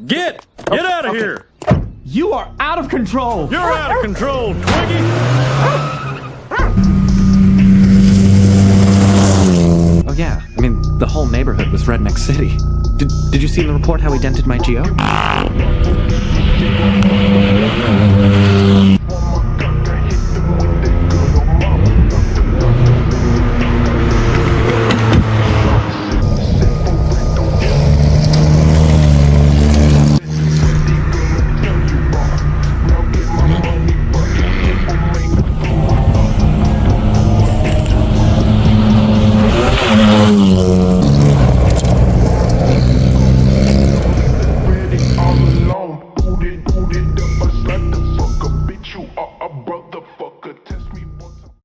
Get out of here! You are out of control! You're out of control, Twiggy! Oh yeah, I mean, the whole neighborhood was Redneck City. Did you see in the report how he dented my Geo?